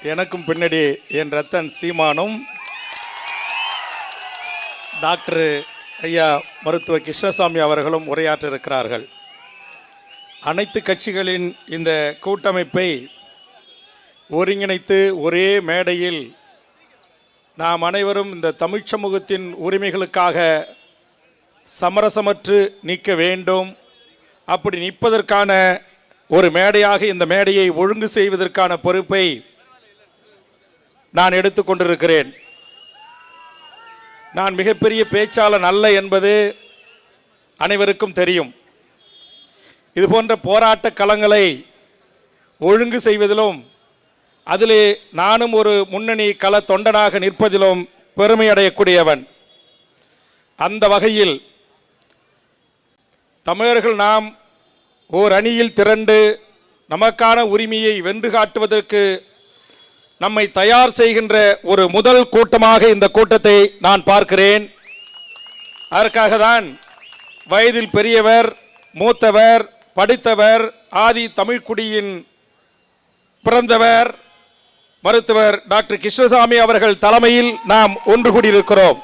எனக்கும் பின்னாடி என் ரத்தன் சீமானும் டாக்டர் ஐயா மருத்துவர் கிருஷ்ணசாமி அவர்களும் உரையாற்ற இருக்கிறார்கள். அனைத்து கட்சிகளின் இந்த கூட்டமைப்பை ஒருங்கிணைத்து ஒரே மேடையில் நாம் அனைவரும் இந்த தமிழ் சமூகத்தின் உரிமைகளுக்காக சமரசமற்று நிற்க வேண்டும். அப்படி நிற்பதற்கான ஒரு மேடையாக இந்த மேடையை ஒழுங்கு செய்வதற்கான பொறுப்பை நான் எடுத்துக்கொண்டிருக்கிறேன். நான் மிகப்பெரிய பேச்சாளர் அல்ல என்பது அனைவருக்கும் தெரியும். இது போன்ற போராட்ட களங்களை ஒழுங்கு செய்வதிலும் அதிலே நானும் ஒரு முன்னணி கள தொண்டனாக நிற்பதிலும் பெருமை அடையக்கூடியவன். அந்த வகையில் தமிழர்கள் நாம் ஓர் அணியில் திரண்டு நமக்கான உரிமையை வென்று காட்டுவதற்கு நம்மை தயார் செய்கின்ற ஒரு முதல் கூட்டமாக இந்த கூட்டத்தை நான் பார்க்கிறேன். அதற்காக தான் வயதில் பெரியவர், மூத்தவர், படித்தவர், ஆதி தமிழ்குடியின் பிறந்தவர் மருத்துவர் டாக்டர் கிருஷ்ணசாமி அவர்கள் தலைமையில் நாம் ஒன்று கூடியிருக்கிறோம்.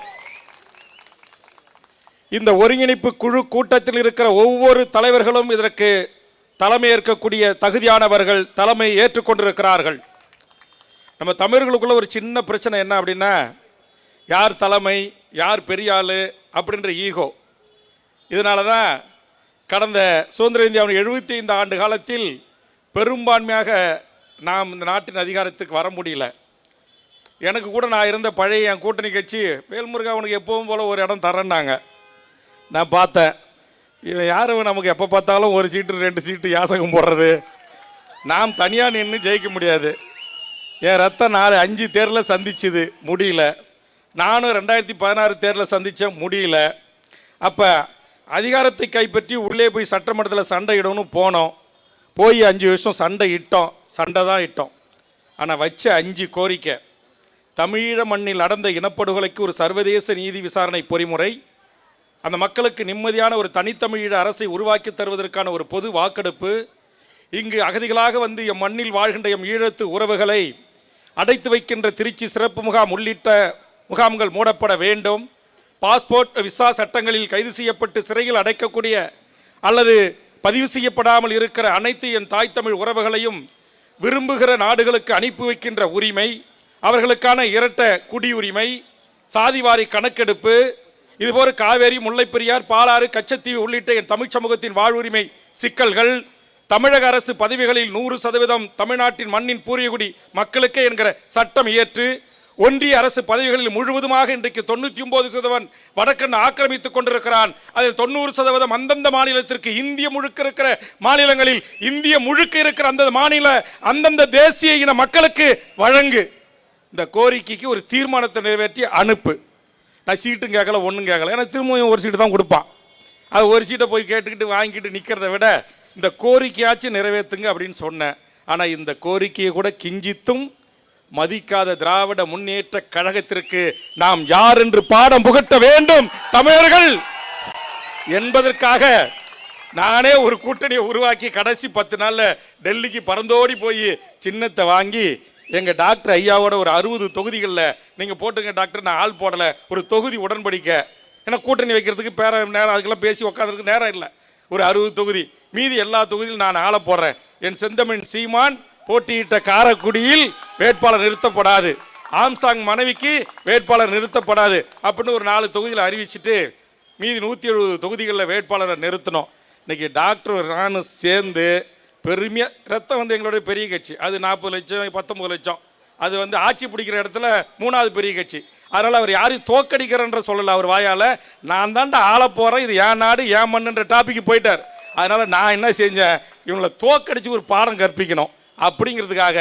இந்த ஒருங்கிணைப்பு குழு கூட்டத்தில் இருக்கிற ஒவ்வொரு தலைவர்களும் இதற்கு தலைமை ஏற்கக்கூடிய தகுதியானவர்கள், தலைமை ஏற்றுக்கொண்டிருக்கிறார்கள். நம்ம தமிழர்களுக்குள்ள ஒரு சின்ன பிரச்சனை என்ன அப்படின்னா, யார் தலைமை, யார் பெரிய ஆள் அப்படின்ற ஈகோ. இதனால தான் கடந்த சுதந்திர இந்தியாவின் 75 ஆண்டு காலத்தில் பெரும்பான்மையாக நாம் இந்த நாட்டின் அதிகாரத்துக்கு வர முடியல. எனக்கு கூட நான் இருந்த பழைய என் கூட்டணி கட்சி வேல்முருகா அவனுக்கு எப்பவும் போல் ஒரு இடம் தரேன்னாங்க. நான் பார்த்தேன், இவன் யாரும் நமக்கு எப்போ பார்த்தாலும் ஒரு சீட்டு 2 சீட்டு யாசகம் போடுறது, நாம் தனியாக நின்று ஜெயிக்க முடியாது. என் ரத்தம் 4-5 தேர்தலில் சந்திச்சுது, முடியல. நானும் 2016 தேர்தலில் சந்தித்தேன், முடியல. அப்போ அதிகாரத்தை கைப்பற்றி உள்ளே போய் சட்டமன்றத்தில் சண்டையிடணும்னு போனோம். போய் 5 வருஷம் சண்டை தான் இட்டோம். ஆனால் வச்ச 5 கோரிக்கை: தமிழீழ மண்ணில் நடந்த இனப்படுகொலைக்கு ஒரு சர்வதேச நீதி விசாரணை பொறிமுறை, அந்த மக்களுக்கு நிம்மதியான ஒரு தனித்தமிழீழ அரசை உருவாக்கி தருவதற்கான ஒரு பொது வாக்கெடுப்பு, இங்கு அகதிகளாக வந்து எம் மண்ணில் வாழ்கின்ற எம் ஈழத்து உறவுகளை அடைத்து வைக்கின்ற திருச்சி சிறப்பு முகாம் உள்ளிட்ட முகாம்கள் மூடப்பட வேண்டும், பாஸ்போர்ட் விசா சட்டங்களில் கைது செய்யப்பட்டு சிறையில் அடைக்கக்கூடிய அல்லது பதிவு செய்யப்படாமல் இருக்கிற அனைத்து என் தாய் தமிழ் உறவுகளையும் விரும்புகிற நாடுகளுக்கு அனுப்பி வைக்கின்ற உரிமை, அவர்களுக்கான இரட்ட குடியுரிமை, சாதிவாரி கணக்கெடுப்பு, இதுபோல காவேரி, முல்லைப்பெரியார், பாலாறு, கச்சத்தீவு உள்ளிட்ட என் தமிழ் சமூகத்தின் வாழ்வுரிமை சிக்கல்கள், தமிழக அரசு பதவிகளில் 100% தமிழ்நாட்டின் மண்ணின் பூர்வீகுடி மக்களுக்கே என்கிற சட்டம் இயற்று, ஒன்றிய அரசு பதவிகளில் முழுவதுமாக இன்றைக்கு 99% வடக்கன் ஆக்கிரமித்துக் கொண்டிருக்கிறான். அதில் 90% அந்தந்த மாநிலத்திற்கு, இந்திய முழுக்க இருக்கிற மாநிலங்களில் இந்திய முழுக்க இருக்கிற அந்த மாநில அந்தந்த தேசிய இன மக்களுக்கு வழங்கு. இந்த கோரிக்கைக்கு ஒரு தீர்மானத்தை நிறைவேற்றி அனுப்பு. நான் சீட்டும் கேட்கல, ஒன்றும் கேட்கல. ஏன்னா திரும்பவும் ஒரு சீட்டு தான் கொடுப்பான். அது ஒரு சீட்டை போய் கேட்டுக்கிட்டு வாங்கிக்கிட்டு நிற்கிறத விட இந்த கோரிக்கையாச்சும் நிறைவேற்றுங்க அப்படின்னு சொன்னேன். ஆனால் இந்த கோரிக்கையை கூட கிஞ்சித்தும் மதிக்காத திராவிட முன்னேற்ற கழகத்திற்கு நாம் யார் என்று பாடம் புகட்ட வேண்டும் தமிழர்கள் என்பதற்காக நானே ஒரு கூட்டணியை உருவாக்கி கடைசி 10 நாளில் டெல்லிக்கு பறந்தோடி போய் சின்னத்தை வாங்கி எங்கள் டாக்டர் ஐயாவோட ஒரு 60 தொகுதிகளில் நீங்கள் போட்டுங்க டாக்டர், நான் ஆள் போடலை, ஒரு தொகுதி உடன்படிக்கை. ஏன்னா கூட்டணி வைக்கிறதுக்கு நேரம் அதுக்கெல்லாம் பேசி உட்காந்துருக்கு நேரம் இல்லை. ஒரு 60 தொகுதி, மீதி எல்லா தொகுதியிலும் நான் ஆளை போடுறேன். என் செந்தமிழ் சீமான் போட்டியிட்ட காரைக்குடியில் வேட்பாளர் நிறுத்தப்படாது, ஆம்சாங் மனைவிக்கு வேட்பாளர் நிறுத்தப்படாது அப்படின்னு ஒரு 4 தொகுதியில் அறிவிச்சுட்டு மீதி 170 தொகுதிகளில் வேட்பாளரை நிறுத்தினோம். இன்னைக்கு டாக்டர் நானும் சேர்ந்து பெருமையாக, ரத்தம் வந்து எங்களுடைய பெரிய கட்சி, அது 40 லட்சம் 19 லட்சம், அது வந்து ஆட்சி பிடிக்கிற இடத்துல 3வது பெரிய கட்சி. அதனால் அவர் யாரையும் தோக்கடிக்கிறன்ற சொல்லலை. அவர் வாயால் நான் தாண்டா ஆள போகிறேன், இது என் நாடு என் மண்ணுன்ற டாபிக் போயிட்டார். அதனால் நான் என்ன செஞ்சேன், இவங்களை தோக்கடித்து ஒரு பாடம் கற்பிக்கணும் அப்படிங்கிறதுக்காக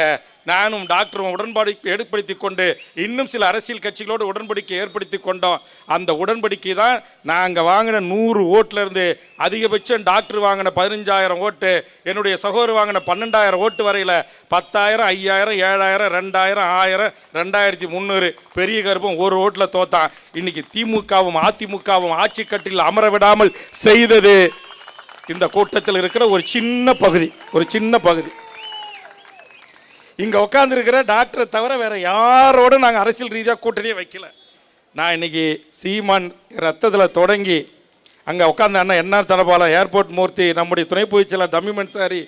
நானும் டாக்டரும் உடன்பாடு ஏற்படுத்தி கொண்டு இன்னும் சில அரசியல் கட்சிகளோடு உடன்படிக்கை ஏற்படுத்தி கொண்டோம். அந்த உடன்படிக்கை தான் நாங்கள் வாங்கின 100 ஓட்டிலேருந்து அதிகபட்சம் டாக்டர் வாங்கின 15,000 ஓட்டு, என்னுடைய சகோதரர் வாங்கின 12,000 ஓட்டு வரையில் 10,000, 5,000, 7,000, 2,000, 1000, 2,300 பெரிய கருப்பம் ஒரு ஓட்டில் தோத்தான். இன்னைக்கு திமுகவும் அதிமுகவும் ஆட்சி கட்டில் அமர விடாமல் செய்தது இந்த கூட்டத்தில் இருக்கிற ஒரு சின்ன பகுதி. இங்கே உட்காந்துருக்கிற டாக்டரை தவிர வேற யாரோட நாங்கள் அரசியல் ரீதியாக கூட்டணியே வைக்கல. நான் இன்னைக்கு சீமான் ரத்தத்தில் தொடங்கி அங்கே உட்காந்த அண்ணன் என்ஆர் தனபாலம், ஏர்போர்ட் மூர்த்தி, நம்முடைய துணை பொதுச்செயலாளர் தம்பி மன்சாரி,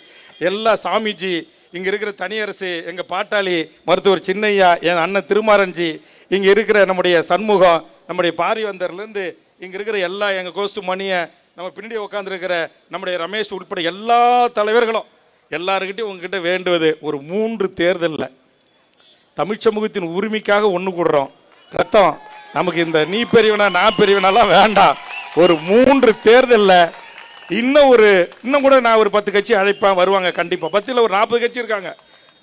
எல்லா சாமிஜி, இங்கே இருக்கிற தனியரசு, எங்கள் பாட்டாளி மருத்துவர் சின்னையா, என் அண்ணன் திருமாரஞ்சி, இங்கே இருக்கிற நம்முடைய சண்முகம், நம்முடைய பாரிவந்தர்லேருந்து இங்கே இருக்கிற எல்லா எங்கள் கோசு மணியை, நம்ம பின்னாடி உட்காந்துருக்கிற நம்முடைய ரமேஷ் உட்பட எல்லா தலைவர்களும் எல்லாருக்கிட்டையும் உங்ககிட்ட வேண்டுவது ஒரு 3 தேர்தலில் தமிழ் சமூகத்தின் உரிமைக்காக ஒன்று கூடுறோம். ரத்தம் நமக்கு இந்த நீ பெரியவனா நான் பெரியவனாலாம் வேண்டாம். ஒரு 3 தேர்தலில் இன்னும் கூட நான் ஒரு 10 கட்சி அழைப்பேன், வருவாங்க கண்டிப்பாக. 10ல் ஒரு 40 கட்சி இருக்காங்க,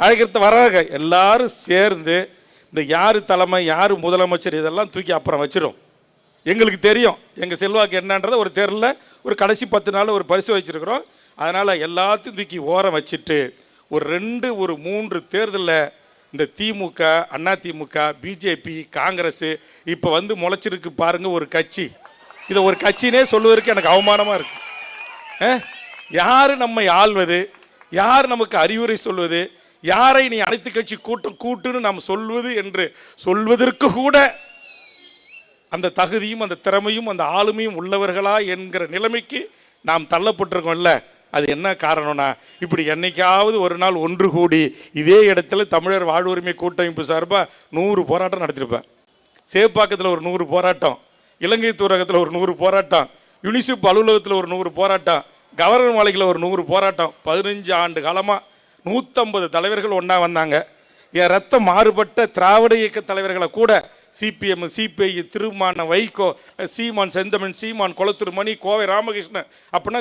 அழைக்கிறது வராங்க. எல்லாரும் சேர்ந்து இந்த யார் தலைமை யார் முதலமைச்சர் இதெல்லாம் தூக்கி அப்புறம் வச்சிடும். எங்களுக்கு தெரியும் எங்கள் செல்வாக்கு என்னன்றதை ஒரு தேர்தலில் ஒரு கடைசி 10 நாள் ஒரு பரிசு வச்சுருக்கிறோம். அதனால் எல்லாத்தையும் தூக்கி ஓரம் வச்சுட்டு ஒரு 3 தேர்தலில் இந்த திமுக, அதிமுக, பிஜேபி, காங்கிரஸ் இப்போ வந்து முளைச்சிருக்கு பாருங்கள் ஒரு கட்சி. இதை ஒரு கட்சினே சொல்லுவதற்கு எனக்கு அவமானமாக இருக்குது. யார் நம்மை ஆள்வது, யார் நமக்கு அறிவுரை சொல்வது, யாரை நீ அனைத்து கட்சி கூட்டுன்னு நாம் சொல்வது என்று சொல்வதற்கு கூட அந்த தகுதியும் அந்த திறமையும் அந்த ஆளுமையும் உள்ளவர்களா என்கிற நிலைமைக்கு நாம் தள்ளப்பட்டிருக்கோம்ல. அது என்ன காரணம்னா, இப்படி என்னைக்காவது ஒரு நாள் ஒன்று கூடி இதே இடத்துல தமிழர் வாழ்வுரிமை கூட்டமைப்பு சார்பாக 100 போராட்டம் நடத்திருப்பேன். சேப்பாக்கத்தில் ஒரு 100 போராட்டம், இலங்கை தூரகத்தில் ஒரு 100 போராட்டம், யூனிசிப் அலுவலகத்தில் ஒரு 100 போராட்டம், கவர்னர் மாளிகையில் ஒரு 100 போராட்டம். 15 ஆண்டு காலமாக 150 தலைவர்கள் ஒன்றா வந்தாங்க. என் ரத்தம் மாறுபட்ட திராவிட இயக்க தலைவர்களை கூட சிபிஎம், சிபிஐ, திருமான வைகோ, சீமான் செந்தமன், சீமான் கொளத்தூர் மணி, கோவை ராமகிருஷ்ணன், அப்படின்னா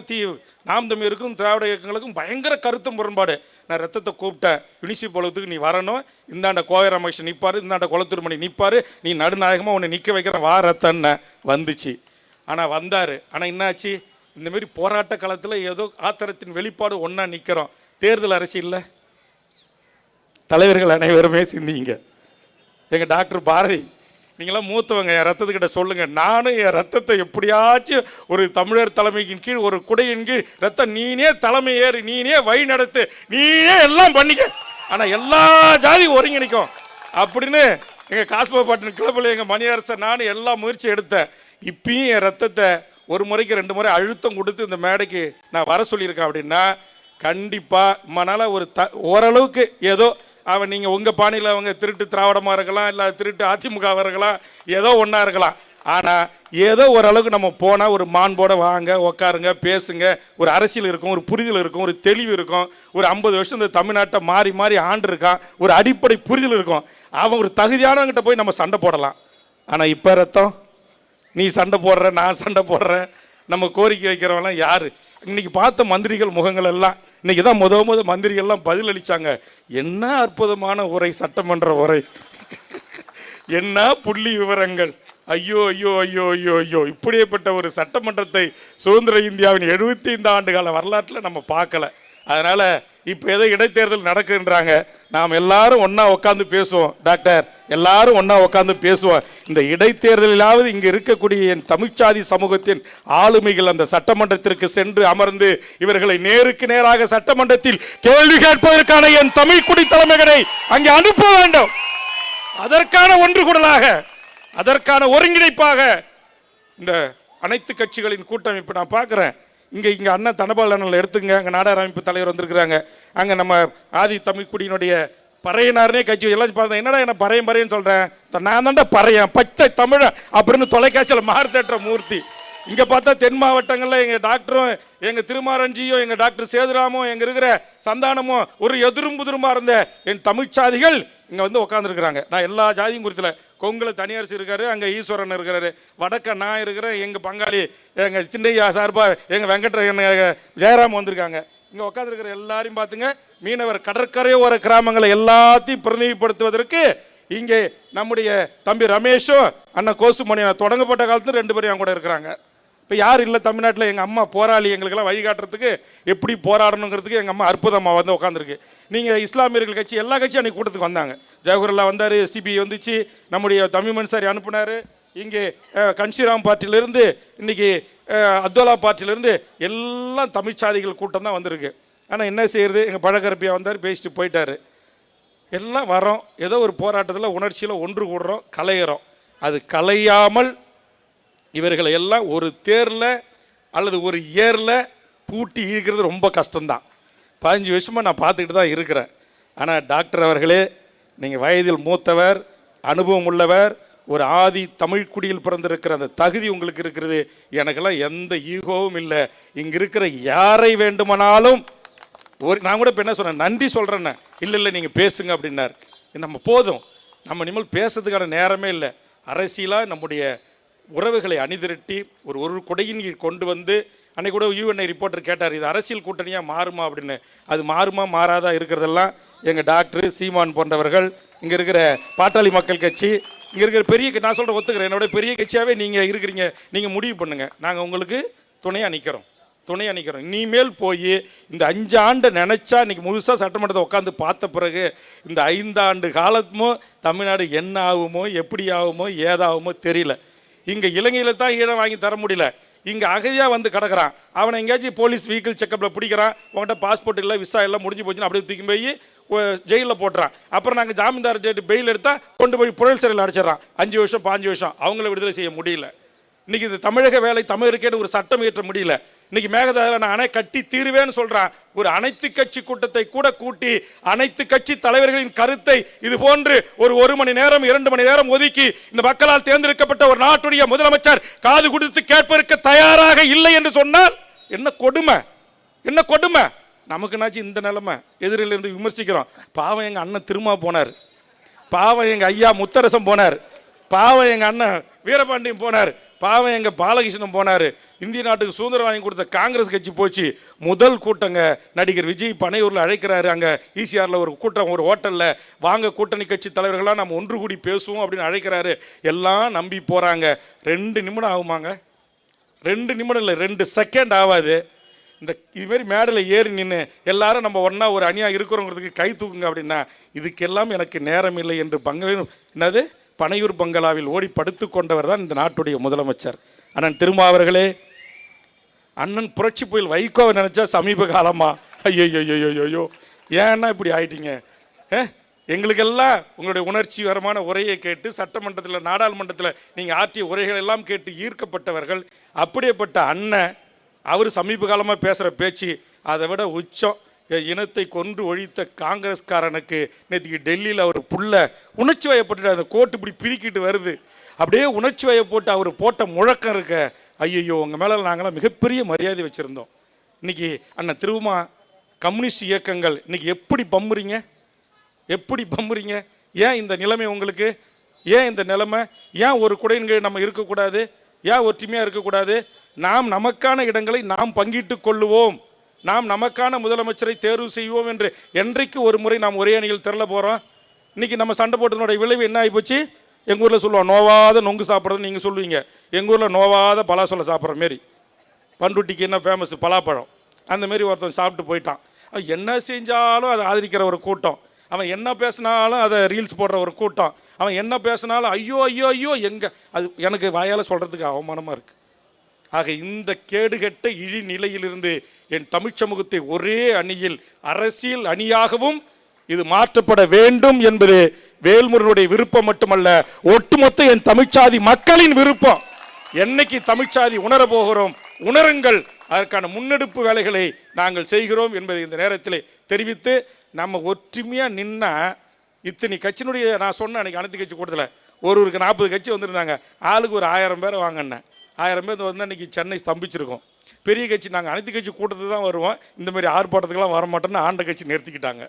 நாம் தமிழருக்கும் திராவிட இயக்கங்களுக்கும் பயங்கர கருத்து முரண்பாடு. நான் ரத்தத்தை கூப்பிட்டேன், யூனிசிப் அலுவலகத்துக்கு நீ வரணும், இந்தாண்ட கோவை ராமகிருஷ்ணன் நிற்பார், இந்தாண்ட கொளத்தூர் மணி நிற்பார், நீ நடுநாயகமாக உன்னை நிற்க வைக்கிறேன் வா ரத்தன்னு வந்துச்சு. ஆனால் வந்தார். ஆனால் என்னாச்சு, இந்தமாரி போராட்ட காலத்தில் ஏதோ ஆத்திரத்தின் வெளிப்பாடு ஒன்றா நிற்கிறோம். தேர்தல் அரசியலில் தலைவர்கள் அனைவருமே சிந்திங்க. எங்கள் டாக்டர் பாரதி, நீங்களாம் மூத்தவங்க, என் ரத்தத்துக்கிட்ட சொல்லுங்கள், நானும் என் ரத்தத்தை எப்படியாச்சும் ஒரு தமிழர் தலைமையின் கீழ் ஒரு குடையின் கீழ் ரத்தம் நீனே தலைமை ஏறி நீனே வழி நடத்து நீனே எல்லாம் பண்ணிக்க, ஆனால் எல்லா ஜாதியும் ஒருங்கிணைக்கும் அப்படின்னு எங்கள் காஸ்மோபாட்டின் கிளப்பில் எங்கள் மணியரசன் நானும் எல்லா முயற்சி எடுத்தேன். இப்பயும் என் ரத்தத்தை ஒரு முறைக்கு 2 முறை அழுத்தம் கொடுத்து இந்த மேடைக்கு நான் வர சொல்லியிருக்கேன். அப்படின்னா கண்டிப்பாக மனால ஓரளவுக்கு ஏதோ அவன் நீங்கள் உங்கள் பாணியில் அவங்க திருட்டு திராவிடமாக இருக்கலாம், இல்லை திருட்டு அதிமுகவாக இருக்கலாம், ஏதோ ஒன்றா இருக்கலாம். ஆனால் ஏதோ ஓரளவுக்கு நம்ம போனால் ஒரு மாண்போட வாங்க, உட்காருங்க, பேசுங்க, ஒரு அரசியல் இருக்கும், ஒரு புரிதல் இருக்கும், ஒரு தெளிவு இருக்கும். ஒரு 50 வருஷம் இந்த தமிழ்நாட்டை மாறி மாறி ஆண்டு இருக்கான், ஒரு அடிப்படை புரிதல் இருக்கும். அவன் ஒரு தகுதியானவங்கிட்ட போய் நம்ம சண்டை போடலாம். ஆனால் இப்போ ரத்தம் நீ சண்டை போடுற, நான் சண்டை போடுறேன், நம்ம கோரிக்கை வைக்கிறவங்களாம் யார்? இன்னைக்கு பார்த்த மந்திரிகள் முகங்கள் எல்லாம் இன்னைக்கு தான் முத மந்திரிகள்லாம் பதில் அளித்தாங்க. என்ன அற்புதமான உரை, சட்டமன்ற உரை, என்ன புள்ளி விவரங்கள். ஐயோ ஐயோ ஐயோ ஐயோ ஐயோ, இப்படியேப்பட்ட ஒரு சட்டமன்றத்தை சுதந்திர இந்தியாவின் 75 ஆண்டு கால வரலாற்றில் நம்ம பார்க்கல. அதனால் இப்போ ஏதோ இடைத்தேர்தல் நடக்குன்றாங்க, நாம் எல்லாரும் ஒன்றா உட்காந்து பேசுவோம். டாக்டர், எல்லாரும் ஒன்றா உட்காந்து பேசுவோம். இந்த இடைத்தேர்தலிலாவது இங்கே இருக்கக்கூடிய என் தமிழ்ச்சாதி சமூகத்தின் ஆளுமைகள் அந்த சட்டமன்றத்திற்கு சென்று அமர்ந்து இவர்களை நேருக்கு நேராக சட்டமன்றத்தில் கேள்வி கேட்பதற்கான என் தமிழ் குடி தலைமைகளை அங்கே அனுப்ப வேண்டும். அதற்கான ஒன்று கூடலாக, அதற்கான ஒருங்கிணைப்பாக இந்த அனைத்து கட்சிகளின் கூட்டமைப்பு நான் பார்க்குறேன். இங்கே அண்ணன் தனபாலனில் எடுத்துங்க, அங்கே நாடார் அமைப்பு தலைவர் வந்திருக்கிறாங்க, அங்கே நம்ம ஆதி தமிழ்குடியினுடைய பறையனார்னே கட்சி எல்லாம் பார்த்தா என்னடா என்ன பறையன்னு சொல்கிறேன், நான் தாண்டா பறையன் பச்சை தமிழன் அப்படின்னு தொலைக்காட்சியில் மாறுதேற்ற மூர்த்தி. இங்கே பார்த்தா தென் மாவட்டங்களில் எங்கள் டாக்டரும் எங்கள் திருமாரஞ்சியும் எங்கள் டாக்டர் சேதுராமும் எங்கே இருக்கிற சந்தானமும் ஒரு எதிரும் புதிருமாக இருந்த என் தமிழ்ச்சாதிகள் இங்கே வந்து உட்காந்துருக்குறாங்க. நான் எல்லா ஜாதியும் குறித்துல, கொங்குல தனியரசு இருக்காரு, அங்கே ஈஸ்வரன் இருக்கிறாரு, வடக்க நான் இருக்கிறேன், எங்கள் பங்காளி எங்கள் சின்னையா சார்பாக எங்கள் வெங்கட்ரன் ஜெயராம் வந்திருக்காங்க. இங்கே உட்காந்துருக்கிற எல்லாரையும் பார்த்துங்க, மீனவர் கடற்கரையோர கிராமங்களை எல்லாத்தையும் பிரதிநிதிப்படுத்துவதற்கு இங்கே நம்முடைய தம்பி ரமேஷும் அண்ணன் கோசுமணியும் தொடங்கப்பட்ட காலத்துல 2 பேரும் என் கூட இருக்கிறாங்க. இப்போ யார் இல்லை தமிழ்நாட்டில்? எங்கள் அம்மா போராளி, எங்களுக்கெல்லாம் வழிகாட்டுறதுக்கு எப்படி போராடணுங்கிறதுக்கு எங்கள் அம்மா அற்புதமாக வந்து உட்காந்துருக்கு. நீங்கள் இஸ்லாமியர்கள் கட்சி எல்லா கட்சியும் அன்றைக்கி கூட்டத்துக்கு வந்தாங்க. ஜவஹர்லா வந்தார், எஸ்டிபி வந்துச்சு, நம்முடைய தமிழ் மன்சாரி அனுப்புனார், இங்கே கன்ஷிராம் பார்ட்டியிலேருந்து இன்றைக்கி அப்துல்லா பார்ட்டியிலேருந்து எல்லாம் தமிழ்ச்சாதிகள் கூட்டம் தான் வந்திருக்கு. ஆனால் என்ன செய்யறது, எங்கள் பழக்கரப்பியா வந்தார், பேசிட்டு போயிட்டார். எல்லாம் வரோம், ஏதோ ஒரு போராட்டத்தில் உணர்ச்சியில் ஒன்று கூடுறோம், கலையிறோம். அது கலையாமல் இவர்களை எல்லாம் ஒரு தேரில் அல்லது ஒரு ஏரில் பூட்டி இழுக்கிறது ரொம்ப கஷ்டம்தான். 15 வருஷமாக நான் பார்த்துக்கிட்டு தான் இருக்கிறேன். ஆனால் டாக்டர் அவர்களே, நீங்கள் வயதில் மூத்தவர், அனுபவம் உள்ளவர், ஒரு ஆதி தமிழ் குடியில் பிறந்திருக்கிற அந்த தகுதி உங்களுக்கு இருக்கிறது. எனக்கெல்லாம் எந்த ஈகோவும் இல்லை. இங்கே இருக்கிற யாரை வேண்டுமானாலும் நான் கூட இப்போ என்ன சொன்னேன், நன்றி சொல்கிறேன்னு. இல்லை நீங்கள் பேசுங்க அப்படின்னார். நம்ம போதும், நம்ம இனிமேல் பேசுறதுக்கான நேரமே இல்லை. அரசியலாக நம்முடைய உறவுகளை அணிதிரட்டி ஒரு கொடையின் கீழ் கொண்டு வந்து, அன்னைக்கு கூட யூஎன்ஐ ரிப்போர்ட்டர் கேட்டார், இது அரசியல் கூட்டணியாக மாறுமா அப்படின்னு. அது மாறுமா மாறாதா இருக்கிறதெல்லாம் எங்கள் டாக்டர் சீமான் போன்றவர்கள், இங்கே இருக்கிற பாட்டாளி மக்கள் கட்சி, இங்கே இருக்கிற பெரிய, நான் சொல்கிற ஒத்துக்கிறேன், என்னோட பெரிய கட்சியாகவே நீங்கள் இருக்கிறீங்க, நீங்கள் முடிவு பண்ணுங்கள், நாங்கள் உங்களுக்கு துணையாக நிற்கிறோம். இனிமேல் போய் இந்த 5 ஆண்டு நினச்சா இன்றைக்கி முழுசாக சட்டமன்றத்தை உட்காந்து பார்த்த பிறகு இந்த 5 ஆண்டு காலமும் தமிழ்நாடு என்ன ஆகுமோ, எப்படி ஆகுமோ, ஏதாகுமோ தெரியல. இங்கே இலங்கையில் தான் ஈழம் வாங்கி தர முடியல, இங்கே அகதியாக வந்து கிடக்கிறான். அவனை எங்கேயாச்சும் போலீஸ் வெஹிக்கிள் செக்கப்பில் பிடிக்கிறான், உங்கள்கிட்ட பாஸ்போர்ட் இல்லை, விசா எல்லாம் முடிஞ்சு போச்சுன்னு அப்படியே தூக்கி போய் ஜெயிலில் போட்டுறான். அப்புறம் நாங்கள் ஜாமீன்தார் டேட்டு பெயில் எடுத்தால் கொண்டு போய் புழல் சிறையில் அடைச்சிடறான். 5 வருஷம் 5 வருஷம் அவங்கள விடுதலை செய்ய முடியல. இன்றைக்கி இது தமிழக வேலை, தமிழருக்கேன்னு ஒரு சட்டம் இயற்ற முடியல. இன்றைக்கி மேகதாதுல நான் அணை கட்டி தீர்வேன்னு சொல்கிறான். ஒரு அனைத்து கட்சி கூட்டத்தை கூட கூட்டி அனைத்து கட்சி தலைவர்களின் கருத்தை இது போன்று ஒரு மணி நேரம் 2 மணி நேரம் ஒதுக்கி இந்த மக்களால் தேர்ந்தெடுக்கப்பட்ட ஒரு நாட்டுடைய முதலமைச்சர் காது கொடுத்து கேட்பதற்கு தயாராக இல்லை என்று சொன்னால் என்ன கொடுமை, என்ன கொடுமை. நமக்குனாச்சும் இந்த நிலைமை. எதிரிலிருந்து விமர்சிக்கிறோம். பாவம் எங்கள் அண்ணன் திருமா போனார், பாவம் எங்கள் ஐயா முத்தரசம் போனார், பாவம் எங்கள் அண்ணன் வீரபாண்டியன் போனார், பாவம் எங்கள் பாலகிருஷ்ணன் போனார். இந்திய நாட்டுக்கு சுதந்திரம் வாங்கி கொடுத்த காங்கிரஸ் கட்சி போச்சு. முதல் கூட்டங்க நடிகர் விஜய் பனையூரில் அழைக்கிறாரு. அங்கே ஈசிஆரில் ஒரு கூட்டம், ஒரு ஹோட்டலில் வாங்க கூட்டணி கட்சி தலைவர்களாக நம்ம ஒன்று கூடி பேசுவோம் அப்படின்னு அழைக்கிறாரு. எல்லாம் நம்பி போகிறாங்க. 2 நிமிடம் ஆகுமாங்க? 2 நிமிடம் இல்லை, 2 செகண்ட் ஆகாது. இந்த இதுமாரி மேடையில் ஏறி நின்று எல்லாரும் நம்ம ஒன்றா ஒரு அணியாக இருக்கிறோங்கிறதுக்கு கை தூக்குங்க அப்படின்னா, இதுக்கெல்லாம் எனக்கு நேரம் இல்லை என்று என்னது பனையூர் பங்களாவில் ஓடி படுத்து கொண்டவர் தான் இந்த நாட்டுடைய முதலமைச்சர் அண்ணன் திருமாவர்களே. அண்ணன் புரட்சி புயல் வைகோவை நினச்சா சமீப காலமா ஐயோ ஏன்னா இப்படி ஆயிட்டீங்க? எங்களுக்கெல்லாம் உங்களுடைய உணர்ச்சிகரமான உரையை கேட்டு சட்டமன்றத்தில், நாடாளுமன்றத்தில் நீங்கள் ஆற்றிய உரைகள் எல்லாம் கேட்டு ஈர்க்கப்பட்டவர்கள். அப்படியேப்பட்ட அண்ணன் அவர் சமீப காலமாக பேசுகிற பேச்சு அதை விட உச்சம். இனத்தை கொன்று ஒழித்த காங்கிரஸ்காரனுக்கு நேற்றுக்கு டெல்லியில் அவர் புள்ள உணர்ச்சி வயப்பட்டு அந்த கோட்டு இப்படி பிரிக்கிட்டு வருது. அப்படியே உணர்ச்சி வயப்போட்டு அவர் போட்ட முழக்கம் இருக்க. ஐயோ, உங்கள் மேலே நாங்களாம் மிகப்பெரிய மரியாதை வச்சுருந்தோம். இன்றைக்கி அண்ணன் திருமா கம்யூனிஸ்ட் இயக்கங்கள் இன்றைக்கி எப்படி பம்புறீங்க, எப்படி பம்புறீங்க? ஏன் இந்த நிலைமை உங்களுக்கு? ஏன் இந்த நிலைமை? ஏன் ஒரு குடையின் நம்ம இருக்கக்கூடாது? ஏன் ஒற்றுமையாக இருக்கக்கூடாது? நாம் நமக்கான இடங்களை நாம் பங்கிட்டு கொள்ளுவோம், நாம் நமக்கான முதலமைச்சரை தேர்வு செய்வோம் என்று என்றைக்கு ஒரு முறை நாம் ஒரே அணியில் திரள போகிறோம்? இன்றைக்கி நம்ம சண்டை போட்டதனுடைய விளைவு என்ன ஆகிப்போச்சு? எங்கள் ஊரில் சொல்லுவோம், நோவாத நொங்கு சாப்பிட்றதுன்னு நீங்கள் சொல்லுவீங்க. எங்கள் ஊரில் நோவாத பலாசொலை சாப்பிட்ற மாரி. பண்ருட்டிக்கு என்ன ஃபேமஸ்? பலாப்பழம். அந்தமாரி ஒருத்தன் சாப்பிட்டு போயிட்டான். அவன் என்ன செஞ்சாலும் அதை ஆதரிக்கிற ஒரு கூட்டம், அவன் என்ன பேசினாலும் அதை ரீல்ஸ் போடுற ஒரு கூட்டம், அவன் என்ன பேசினாலும் ஐயோ ஐயோ ஐயோ எங்கே, அது எனக்கு வாயால் சொல்கிறதுக்கு அவமானமாக இருக்குது. ஆக இந்த கேடுகட்ட இழி நிலையிலிருந்து என் தமிழ் சமூகத்தை ஒரே அணியில் அரசியல் அணியாகவும் இது மாற்றப்பட வேண்டும் என்பது வேல்முருகனுடைய விருப்பம் மட்டுமல்ல, ஒட்டுமொத்த என் தமிழ்ச்சாதி மக்களின் விருப்பம். என்னைக்கு தமிழ்ச்சாதி உணர போகிறோம், உணருங்கள். அதற்கான முன்னெடுப்பு வேலைகளை நாங்கள் செய்கிறோம் என்பதை இந்த நேரத்தில் தெரிவித்து, நம்ம ஒற்றுமையாக நின்னா இத்தனை கட்சியினுடைய, நான் சொன்னேன் அன்றைக்கி அனைத்து கட்சி கூட்டத்தில் ஒருவருக்கு 40 கட்சி வந்திருந்தாங்க, ஆளுக்கு ஒரு 1000 பேரை வாங்கினேன். 1000 பேர் வந்து அன்றைக்கி சென்னை ஸ்தம்பிச்சிருக்கோம். பெரிய கட்சி நாங்கள் அனைத்து கட்சி கூட்டத்துக்கு தான் வருவோம், இந்தமாரி ஆர்ப்பாட்டத்துக்கெல்லாம் வரமாட்டோன்னு ஆண்ட கட்சி நிறுத்திக்கிட்டாங்க.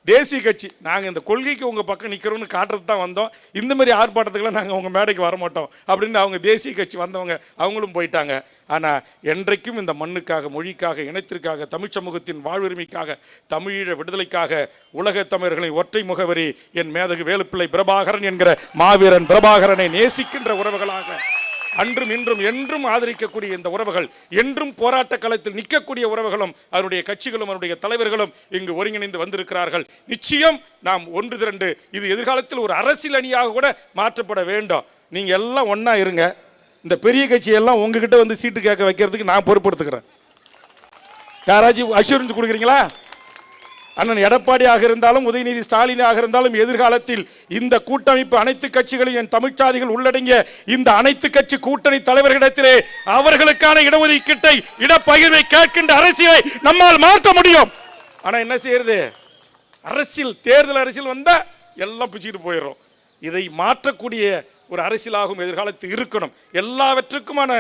தேசிய கட்சி நாங்கள் இந்த கொள்கைக்கு உங்கள் பக்கம் நிற்கிறோன்னு காட்டுறது தான் வந்தோம், இந்தமாரி ஆர்ப்பாட்டத்துக்கெல்லாம் நாங்கள் உங்கள் மேடைக்கு வரமாட்டோம் அப்படின்னு அவங்க தேசிய கட்சி வந்தவங்க அவங்களும் போயிட்டாங்க. ஆனால் என்றைக்கும் இந்த மண்ணுக்காக, மொழிக்காக, இனத்திற்காக, தமிழ் சமூகத்தின் வாழ்வுரிமைக்காக, தமிழீழ விடுதலைக்காக உலகத் தமிழர்களின் ஒற்றை முகவரி என் மேதகு வேலுப்பிள்ளை பிரபாகரன் என்கிற மாவீரன் பிரபாகரனை நேசிக்கின்ற உறவுகளாக அன்றும் இன்றும் என்றும் ஆதரிக்கக்கூடிய இந்த உறவுகள், என்றும் போராட்ட களத்தில் நிற்கக்கூடிய உறவுகளும் அவருடைய கட்சிகளும் அவருடைய தலைவர்களும் இங்கு ஒருங்கிணைந்து வந்திருக்கிறார்கள். நிச்சயம் நாம் ஒன்று திரண்டு இது எதிர்காலத்தில் ஒரு அரசியல் அணியாக கூட மாற்றப்பட வேண்டும். நீங்கள் எல்லாம் ஒன்றா இருங்க. இந்த பெரிய கட்சியெல்லாம் உங்ககிட்ட வந்து சீட்டு கேட்க வைக்கிறதுக்கு நான் பொறுப்படுத்துக்கிறேன். யாராச்சும் அஷூரன்ஸ் கொடுக்குறீங்களா? அண்ணன் எடப்பாடியாக இருந்தாலும் உதயநிதி ஸ்டாலினாக இருந்தாலும் எதிர்காலத்தில் இந்த கூட்டமைப்பு அனைத்து கட்சிகளையும் என் தமிழ்ச்சாதிகள் உள்ளடங்கிய இந்த அனைத்து கட்சி கூட்டணி தலைவர்களிடத்திலே அவர்களுக்கான இடஒதுக்கீட்டை இடப்பகிர்வை கேட்கின்ற அரசியலை நம்மால் மாற்ற முடியும். ஆனா என்ன செய்யறது, அரசியல் தேர்தல் அரசியல் வந்தா எல்லாம் பிச்சுக்கிட்டு போயிடும். இதை மாற்றக்கூடிய ஒரு அரசியலாகவும் எதிர்காலத்தில் இருக்கணும். எல்லாவற்றுக்குமான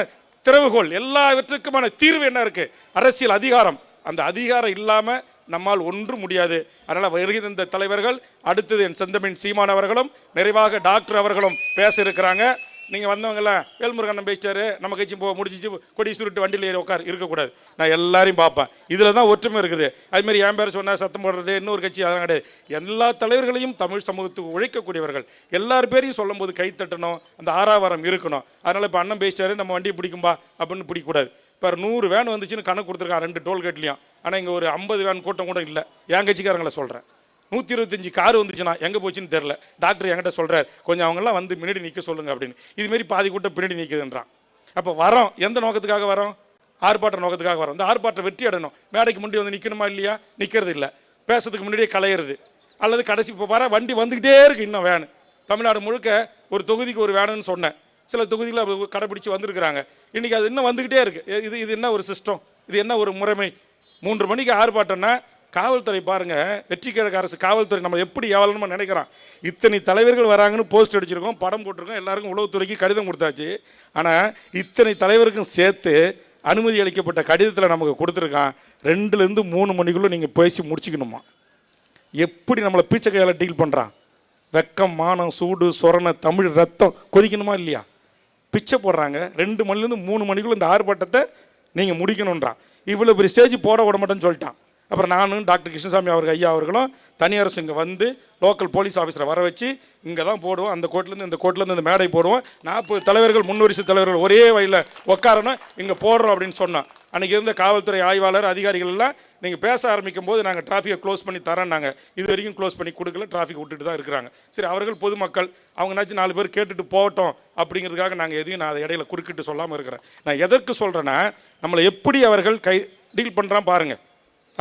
திறவுகோல், எல்லாவற்றுக்குமான தீர்வு என்ன இருக்கு, அரசியல் அதிகாரம். அந்த அதிகாரம் இல்லாம நம்மால் ஒன்றும் முடியாது. அதனால் வருகிற இந்த தலைவர்கள், அடுத்தது என் செந்தமிழ் சீமான் அவர்களும், நிறைவாக டாக்டர் அவர்களும் பேச இருக்கிறாங்க. நீங்கள் வந்தவங்களாம் வேல்முருகன் பேச்சாரு, நம்ம கட்சி முடிச்சிச்சு கொடி சுருட்டு வண்டியில் ஏறி உட்கார் இருக்கக்கூடாது. நான் எல்லாரையும் பார்ப்பேன். இதில் தான் ஒற்றுமை இருக்குது. அதுமாதிரி என் பேர் சொன்னால் சத்தம் போடுறது இன்னொரு கட்சி அதெல்லாம் கிடையாது. எல்லா தலைவர்களையும் தமிழ் சமூகத்துக்கு உழைக்கக்கூடியவர்கள் எல்லார் பேரையும் சொல்லும் போது கை தட்டணும், அந்த ஆறாவாரம் இருக்கணும். அதனால் இப்போ அண்ணன் பேச்சாரு நம்ம வண்டியை பிடிக்கும்பா அப்படின்னு பிடிக்கக்கூடாது. இப்போ 100 வேன் வந்துச்சுன்னு கணக்கு கொடுத்துருக்கான் 2 டோல்கேட்லையும். ஆனால் இங்கே ஒரு 50 வேன் கூட்டம் கூட இல்லை. என் கட்சிக்காரங்களை சொல்கிறேன். 125 கார் வந்துச்சுன்னா எங்கே போச்சுன்னு தெரில. டாக்டர் என்கிட்ட சொல்கிறார், கொஞ்சம் அவங்கெல்லாம் வந்து முன்னாடி நிற்க சொல்லுங்க அப்படின்னு. இதுமாரி பாதி கூட்டம் பின்னாடி நிற்குதுன்றான். அப்போ வரோம், எந்த நோக்கத்துக்காக வரோம், ஆர்ப்பாட்ட நோக்கத்துக்காக வரோம். இந்த ஆர்ப்பாட்டம் வெற்றி அடையணும். மேடைக்கு முன்னாடி வந்து நிற்கணுமா இல்லையா, நிற்கிறது இல்லை, பேசுறதுக்கு முன்னாடியே கலையிறது. அல்லது கடைசி இப்போ வர வண்டி வந்துக்கிட்டே இருக்குது. இன்னும் வேனு தமிழ்நாடு முழுக்க ஒரு தொகுதிக்கு ஒரு வேணுன்னு சொன்னேன். சில தொகுதிகளில் கடைப்பிடிச்சு வந்திருக்கிறாங்க. இன்றைக்கி அது இன்னும் வந்துக்கிட்டே இருக்குது. இது என்ன ஒரு சிஸ்டம், இது என்ன ஒரு முறைமை? 3 மணிக்கு ஆர்ப்பாட்டம்னா காவல்துறை பாருங்கள், வெற்றி கிழக்கு அரசு காவல்துறை நம்ம எப்படி எவ்வளோ நினைக்கிறோம். இத்தனை தலைவர்கள் வராங்கன்னு போஸ்ட் அடிச்சிருக்கோம், படம் போட்டிருக்கோம், எல்லாருக்கும் உளவுத்துறைக்கு கடிதம் கொடுத்தாச்சு. ஆனால் இத்தனை தலைவருக்கும் சேர்த்து அனுமதி அளிக்கப்பட்ட கடிதத்தில் நமக்கு கொடுத்துருக்கான் 2லேருந்து 3 மணிக்குள்ளே நீங்கள் பேசி முடிச்சுக்கணுமா. எப்படி நம்மளை பீச்சை கையால் டீல் பண்ணுறான். வெக்கம், மானம், சூடு, சொரணை, தமிழ் ரத்தம் கொதிக்கணுமா இல்லையா. பிச்சை போடுறாங்க. 2 மணிலேருந்து 3 மணிக்குள்ளே இந்த ஆர்ப்பாட்டத்தை நீங்கள் முடிக்கணுன்றான். இவ்வளோ பெரிய ஸ்டேஜ் போட விட மாட்டேன்னு சொல்லிட்டான். அப்புறம் நானும் டாக்டர் கிருஷ்ணசாமி அவர்கள் ஐயா அவர்களும் தனியரசு இங்கே வந்து லோக்கல் போலீஸ் ஆஃபீஸரை வர வச்சு இங்கே தான் போடுவோம். அந்த கோட்டிலேருந்து இந்த கோட்டிலேருந்து இந்த மேடை போடுவோம். 40 தலைவர்கள், முன்வரிசை தலைவர்கள் ஒரே வழியில் உட்காரணும், இங்கே போடுறோம் அப்படின்னு சொன்னோம். அன்றைக்கி இருந்த காவல்துறை ஆய்வாளர் அதிகாரிகள் எல்லாம் நீங்கள் பேச ஆரம்பிக்கும் போது நாங்கள் டிராஃபிக்கை க்ளோஸ் பண்ணி தரேன்னாங்க. இது வரைக்கும் க்ளோஸ் பண்ணி கொடுக்கல, டிராஃபிக் விட்டுட்டு தான் இருக்கிறாங்க. சரி, அவர்கள் பொதுமக்கள், அவங்கனாச்சும் 4 பேர் கேட்டுட்டு போகட்டும் அப்படிங்கிறதுக்காக நாங்கள் எதையும் நான் அதை இடையில குறுக்கிட்டு சொல்லாமல் இருக்கிறேன். நான் எதற்கு சொல்கிறேன்னா, நம்மளை எப்படி அவர்கள் டீல் பண்ணுறான் பாருங்கள்.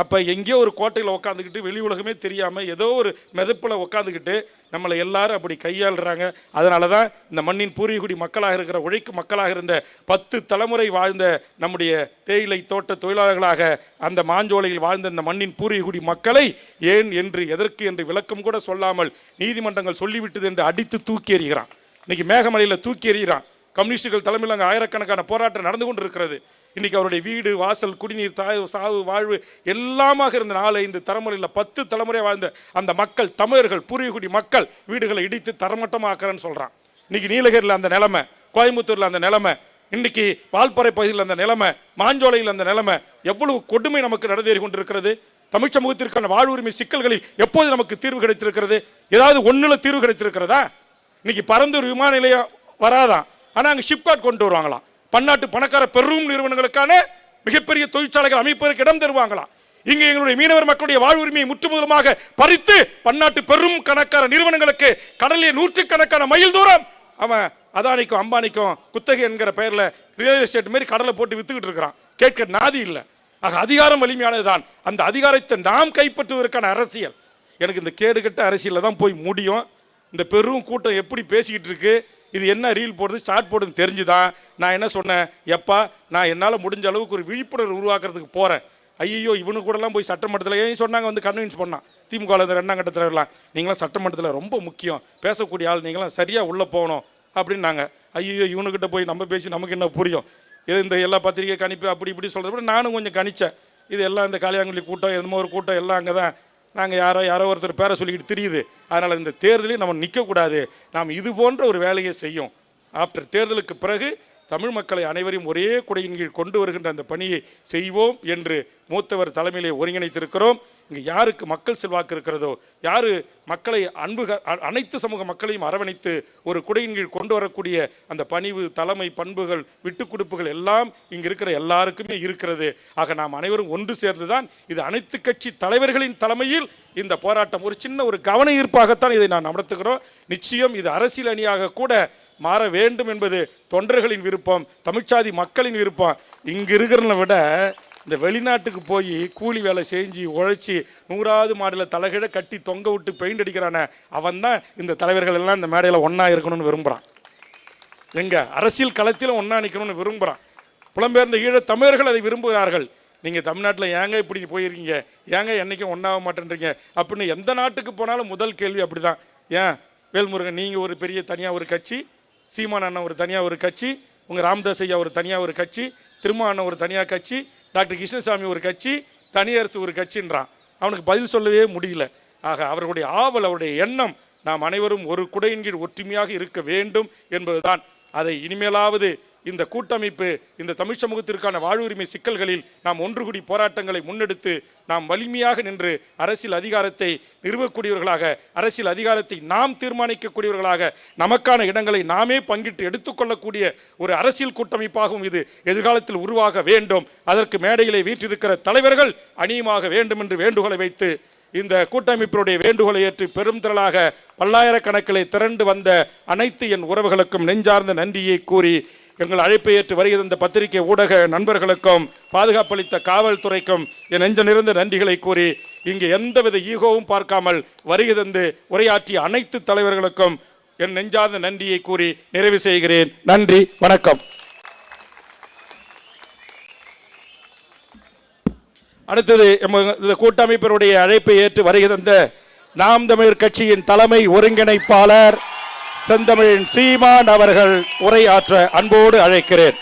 அப்போ எங்கேயோ ஒரு கோட்டையில் உட்காந்துக்கிட்டு வெளி உலகமே தெரியாமல் ஏதோ ஒரு மெதப்பில் உட்காந்துக்கிட்டு நம்மளை எல்லாரும் அப்படி கையாளுறாங்க. அதனால தான் இந்த மண்ணின் பூர்வீகுடி மக்களாக இருக்கிற உழைக்கும் மக்களாக இருந்த 10 தலைமுறை வாழ்ந்த நம்முடைய தேயிலை தோட்ட தொழிலாளர்களாக அந்த மாஞ்சோலையில் வாழ்ந்த இந்த மண்ணின் பூர்வீகுடி மக்களை ஏன் என்று எதற்கு என்று விளக்கம் கூட சொல்லாமல் நீதிமன்றங்கள் சொல்லிவிட்டது என்று அடித்து தூக்கி எறிகிறான். இன்னைக்கு மேகமலையில் தூக்கி எறிகிறான். கம்யூனிஸ்டுகள் தலைமையில் அங்கே ஆயிரக்கணக்கான போராட்டம் நடந்து கொண்டு இருக்கிறது. இன்றைக்கி அவருடைய வீடு, வாசல், குடிநீர், சாவு, வாழ்வு எல்லாமாக இருந்த 4-5 தலைமுறையில் 10 தலைமுறை வாழ்ந்த அந்த மக்கள், தமிழர்கள், பூர்வீகுடி மக்கள் வீடுகளை இடித்து தரமட்டமாக்குறேன்னு சொல்கிறான். இன்றைக்கி நீலகிரியில் அந்த நிலைமை, கோயம்புத்தூரில் அந்த நிலைமை, இன்றைக்கி வால்பாறை பகுதியில் அந்த நிலைமை, மாஞ்சோலையில் அந்த நிலைமை, எவ்வளவு கொடுமை நமக்கு நடந்தேறி கொண்டிருக்கிறது. தமிழ் சமூகத்திற்கான வாழ்வுரிமை சிக்கல்களில் எப்போது நமக்கு தீர்வு கிடைத்திருக்கிறது? ஏதாவது ஒன்றில் தீர்வு கிடைத்திருக்கிறதா? இன்னைக்கு பரந்தூர் விமான நிலையம் வராதான், ஆனால் அங்கே ஷிப்காட் கொண்டு வருவாங்களாம். பன்னாட்டு பணக்கார பெரும் நிறுவனங்களுக்கான மிகப்பெரிய தொழிற்சாலைகள் அமைப்பதற்கு இடம் தருவாங்களாம். இங்கே எங்களுடைய மீனவர் மக்களுடைய வாழ்வுரிமையை முற்றுமுதலுமாக பறித்து பன்னாட்டு பெரும் கணக்கான நிறுவனங்களுக்கு கடலிலே 100கணக்கான மைல் தூரம் அவன் அதானிக்கும் அம்பானிக்கும் குத்தகை என்கிற பெயரில் ரியல் எஸ்டேட் மாரி கடலை போட்டு வித்துக்கிட்டு இருக்கிறான். கேட்க நாதி இல்லை. ஆக அதிகாரம் வலிமையானதுதான். அந்த அதிகாரத்தை நாம் கைப்பற்றுவதற்கான அரசியல் எனக்கு இந்த கேடுகட்ட அரசியலில் தான் போய் முடியும். இந்த பெரும் கூட்டம் எப்படி பேசிக்கிட்டு இருக்கு, இது என்ன ரீல் போடுறது, ஷார்ட் போடுறது தெரிஞ்சுதான் நான் என்ன சொன்னேன், எப்பா நான் என்னால் முடிஞ்ச அளவுக்கு ஒரு விழிப்புணர்வு உருவாக்குறதுக்கு போகிறேன். ஐயோ இவனு கூடலாம் போய் சட்டமன்றத்தில் ஏன் சொன்னாங்க, வந்து கன்வின்ஸ் பண்ணான். திமுக இந்த 2ஆம் கட்டத்தில் நீங்களாம் சட்டமன்றத்தில் ரொம்ப முக்கியம், பேசக்கூடிய ஆள், நீங்களாம் சரியாக உள்ளே போகணும் அப்படின்னாங்க. ஐயோ இவனுக்கிட்ட போய் நம்ம பேசி நமக்கு என்ன புரியும், இது இந்த எல்லா பத்திரிகை கணிப்பு அப்படி இப்படி சொல்கிறத விட நானும் கொஞ்சம் கணிச்சேன். இது எல்லாம் இந்த காளியாங்குழி கூட்டம், எந்த ஒரு கூட்டம் எல்லாம் அங்கே தான் நாங்கள் யாரோ ஒருத்தர் பேரை சொல்லிக்கிட்டு தெரியுது. அதனால் இந்த தேர்தலையும் நம்ம நிற்கக்கூடாது, நாம் இது போன்ற ஒரு வேலையை செய்யும். ஆஃப்டர் தேர்தலுக்கு பிறகு தமிழ் மக்களை அனைவரையும் ஒரே குடையின் கீழ் கொண்டு வருகின்ற அந்த பணியை செய்வோம் என்று மூத்தவர் தலைமையிலே ஒருங்கிணைத்திருக்கிறோம். இங்கே யாருக்கு மக்கள் செல்வாக்கு இருக்கிறதோ, யார் மக்களை அனைத்து சமூக மக்களையும் அரவணைத்து ஒரு குடையின் கீழ் கொண்டு வரக்கூடிய அந்த பணிவு, தலைமை, பண்புகள், விட்டுக்கொடுப்புகள் எல்லாம் இங்கே இருக்கிற எல்லாருக்குமே இருக்கிறது. ஆக நாம் அனைவரும் ஒன்று சேர்ந்து தான் இது அனைத்து கட்சி தலைவர்களின் தலைமையில் இந்த போராட்டம் ஒரு சின்ன ஒரு கவன ஈர்ப்பாகத்தான் இதை நான் நடத்துகிறோம். நிச்சயம் இது அரசியல் அணியாக கூட மாற வேண்டும் என்பது தொண்டர்களின் விருப்பம், தமிழ்ச்சாதி மக்களின் விருப்பம். இங்கு இருக்கிறத விட இந்த வெளிநாட்டுக்கு போய் கூலி வேலை செஞ்சு உழைச்சி 100வது மாடியில் தலைகீழ கட்டி தொங்க விட்டு பெயிண்ட் அடிக்கிறானே, அவன் தான் இந்த தலைவர்கள் எல்லாம் இந்த மேடையில் ஒன்றா இருக்கணும்னு விரும்புகிறான். எங்க அரசியல் களத்தில் ஒன்றா நிற்கணும்னு விரும்புகிறான். புலம்பெயர்ந்த ஈழத் தமிழர்கள் அதை விரும்புகிறார்கள். நீங்கள் தமிழ்நாட்டில் ஏங்க இப்படி போயிருக்கீங்க, ஏங்க என்றைக்கும் ஒன்றாக மாட்டேன்றீங்க அப்படின்னு எந்த நாட்டுக்கு போனாலும் முதல் கேள்வி அப்படி தான். ஏன் வேல்முருகன் நீங்கள் ஒரு பெரிய தனியாக ஒரு கட்சி, சீமான் அண்ணன் ஒரு தனியாக ஒரு கட்சி, உங்கள் ராமதாஸ் ஐயா ஒரு தனியாக ஒரு கட்சி, திருமா அண்ணன் ஒரு தனியாக கட்சி, டாக்டர் கிருஷ்ணசாமி ஒரு கட்சி, தனியரசு ஒரு கட்சின்றான். அவனுக்கு பதில் சொல்லவே முடியல. ஆக அவர்களுடைய ஆவல், அவருடைய எண்ணம் நாம் அனைவரும் ஒரு குடையின் கீழ் ஒற்றுமையாக இருக்க வேண்டும் என்பதுதான். அதை இனிமேலாவது இந்த கூட்டமைப்பு இந்த தமிழ் சமூகத்திற்கான வாழ்வுரிமை சிக்கல்களில் நாம் ஒன்று கூடி போராட்டங்களை முன்னெடுத்து நாம் வலிமையாக நின்று அரசியல் அதிகாரத்தை நிறுவக்கூடியவர்களாக, அரசியல் அதிகாரத்தை நாம் தீர்மானிக்கக்கூடியவர்களாக, நமக்கான இடங்களை நாமே பங்கிட்டு எடுத்துக்கொள்ளக்கூடிய ஒரு அரசியல் கூட்டமைப்பாகவும் இது எதிர்காலத்தில் உருவாக வேண்டும். அதற்கு மேடையிலே வீற்றிருக்கிற தலைவர்கள் அணியுமாக வேண்டும் என்று வேண்டுகோளை வைத்து இந்த கூட்டமைப்பினுடைய வேண்டுகோளை ஏற்று பெரும் திரளாக பல்லாயிரக்கணக்கிலே திரண்டு வந்த அனைத்து என் உறவுகளுக்கும் நெஞ்சார்ந்த நன்றியை கூறி, எங்கள் அழைப்பை ஏற்று வருகிற இந்த பத்திரிகை ஊடக நண்பர்களுக்கும் பாதுகாப்பளித்த காவல்துறைக்கும் என் நெஞ்ச நிறைந்த நன்றிகளை கூறி, இங்கு எந்தவித ஈகோவும் பார்க்காமல் வருகை தந்து உரையாற்றிய அனைத்து தலைவர்களுக்கும் என் நெஞ்சார்ந்த நன்றியை கூறி நிறைவு செய்கிறேன். நன்றி, வணக்கம். அடுத்தது இந்த கூட்டமைப்பினுடைய அழைப்பை ஏற்று வருகை தந்த நாம் தமிழர் கட்சியின் தலைமை ஒருங்கிணைப்பாளர் செந்தமிழன் சீமான் அவர்கள் உரையாற்ற அன்போடு அழைக்கிறேன்.